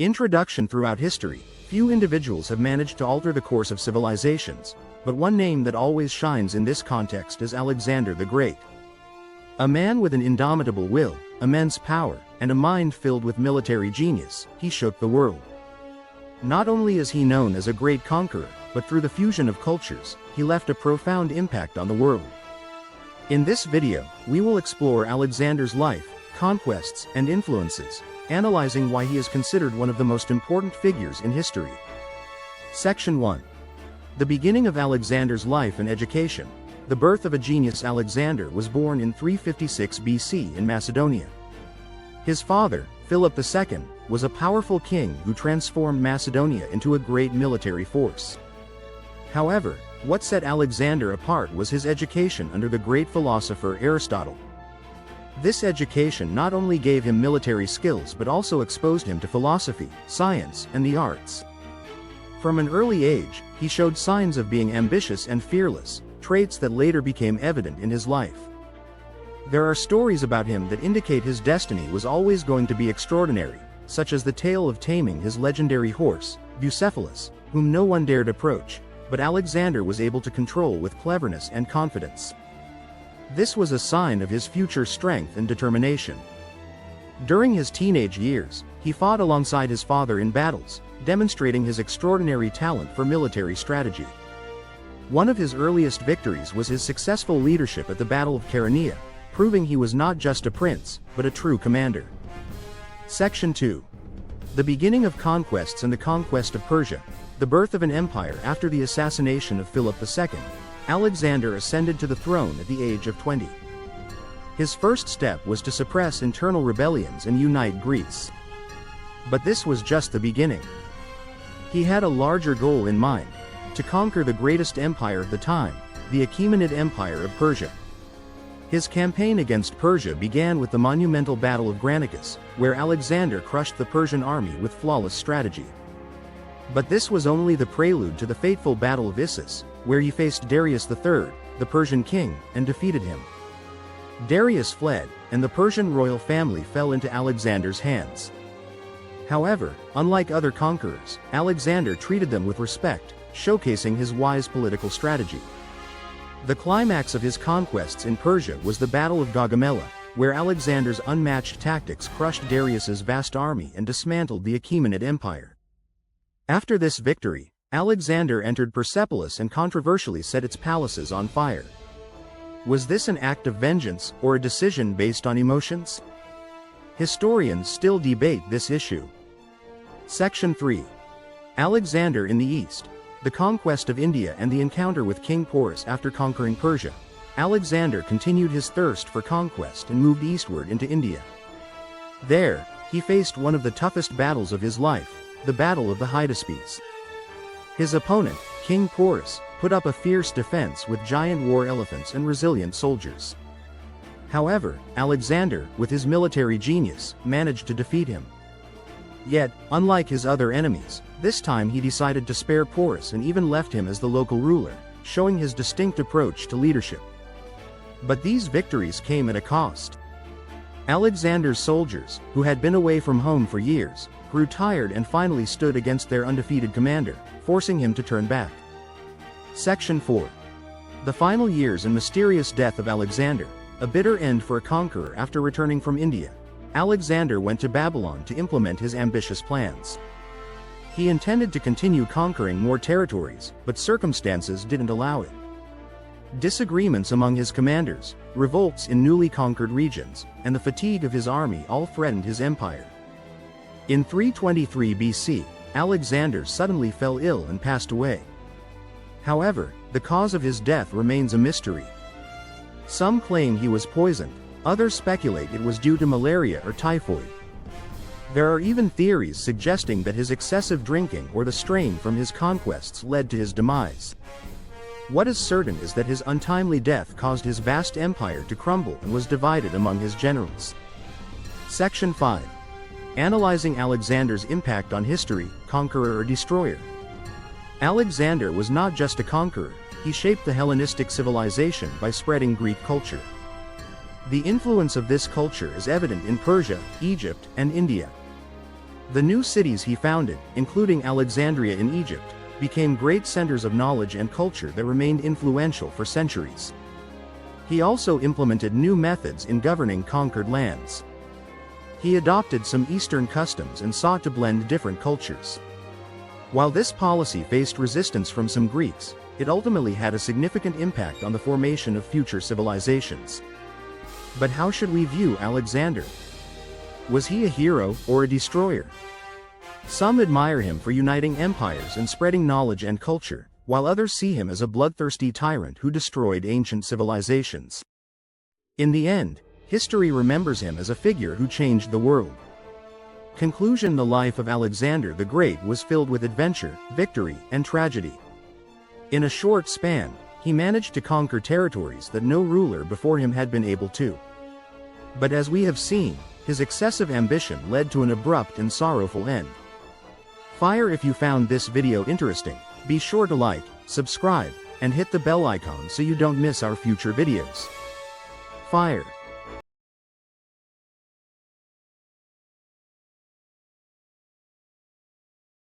Introduction. Throughout history, few individuals have managed to alter the course of civilizations, but one name that always shines in this context is Alexander the Great. A man with an indomitable will, immense power, and a mind filled with military genius, he shook the world. Not only is he known as a great conqueror, but through the fusion of cultures, he left a profound impact on the world. In this video, we will explore Alexander's life, conquests, and influences, analyzing why he is considered one of the most important figures in history. Section 1. The beginning of Alexander's life and education. The birth of a genius. Alexander was born in 356 BC in Macedonia. His father, Philip II, was a powerful king who transformed Macedonia into a great military force. However, what set Alexander apart was his education under the great philosopher Aristotle. This education not only gave him military skills but also exposed him to philosophy, science, and the arts. From an early age, he showed signs of being ambitious and fearless, traits that later became evident in his life. There are stories about him that indicate his destiny was always going to be extraordinary, such as the tale of taming his legendary horse, Bucephalus, whom no one dared approach, but Alexander was able to control with cleverness and confidence. This was a sign of his future strength and determination. During his teenage years, he fought alongside his father in battles, demonstrating his extraordinary talent for military strategy. One of his earliest victories was his successful leadership at the Battle of Chaeronea, proving he was not just a prince, but a true commander. Section 2. The beginning of conquests and the conquest of Persia. The birth of an empire. After the assassination of Philip II, Alexander ascended to the throne at the age of 20. His first step was to suppress internal rebellions and unite Greece. But this was just the beginning. He had a larger goal in mind: to conquer the greatest empire of the time, the Achaemenid Empire of Persia. His campaign against Persia began with the monumental Battle of Granicus, where Alexander crushed the Persian army with flawless strategy. But this was only the prelude to the fateful Battle of Issus, where he faced Darius III, the Persian king, and defeated him. Darius fled, and the Persian royal family fell into Alexander's hands. However, unlike other conquerors, Alexander treated them with respect, showcasing his wise political strategy. The climax of his conquests in Persia was the Battle of Gaugamela, where Alexander's unmatched tactics crushed Darius's vast army and dismantled the Achaemenid Empire. After this victory, Alexander entered Persepolis and controversially set its palaces on fire. Was this an act of vengeance, or a decision based on emotions? Historians still debate this issue. Section 3. Alexander in the East. The conquest of India and the encounter with King Porus. After conquering Persia, Alexander continued his thirst for conquest and moved eastward into India. There, he faced one of the toughest battles of his life, the Battle of the Hydaspes. His opponent, King Porus, put up a fierce defense with giant war elephants and resilient soldiers. However, Alexander, with his military genius, managed to defeat him. Yet, unlike his other enemies, this time he decided to spare Porus and even left him as the local ruler, showing his distinct approach to leadership. But these victories came at a cost. Alexander's soldiers, who had been away from home for years, grew tired and finally stood against their undefeated commander, forcing him to turn back. Section 4. The final years and mysterious death of Alexander. A bitter end for a conqueror. After returning from India, Alexander went to Babylon to implement his ambitious plans. He intended to continue conquering more territories, but circumstances didn't allow it. Disagreements among his commanders, revolts in newly conquered regions, and the fatigue of his army all threatened his empire. In 323 BC, Alexander suddenly fell ill and passed away. However, the cause of his death remains a mystery. Some claim he was poisoned, others speculate it was due to malaria or typhoid. There are even theories suggesting that his excessive drinking or the strain from his conquests led to his demise. What is certain is that his untimely death caused his vast empire to crumble and was divided among his generals. Section 5. Analyzing Alexander's impact on history, conqueror or destroyer. Alexander was not just a conqueror, he shaped the Hellenistic civilization by spreading Greek culture. The influence of this culture is evident in Persia, Egypt, and India. The new cities he founded, including Alexandria in Egypt, became great centers of knowledge and culture that remained influential for centuries. He also implemented new methods in governing conquered lands. He adopted some Eastern customs and sought to blend different cultures. While this policy faced resistance from some Greeks, it ultimately had a significant impact on the formation of future civilizations. But how should we view Alexander? Was he a hero or a destroyer? Some admire him for uniting empires and spreading knowledge and culture, while others see him as a bloodthirsty tyrant who destroyed ancient civilizations. In the end, history remembers him as a figure who changed the world. Conclusion: the life of Alexander the Great was filled with adventure, victory, and tragedy. In a short span, he managed to conquer territories that no ruler before him had been able to. But as we have seen, his excessive ambition led to an abrupt and sorrowful end. Fire, if you found this video interesting, be sure to like, subscribe, and hit the bell icon so you don't miss our future videos. Fire.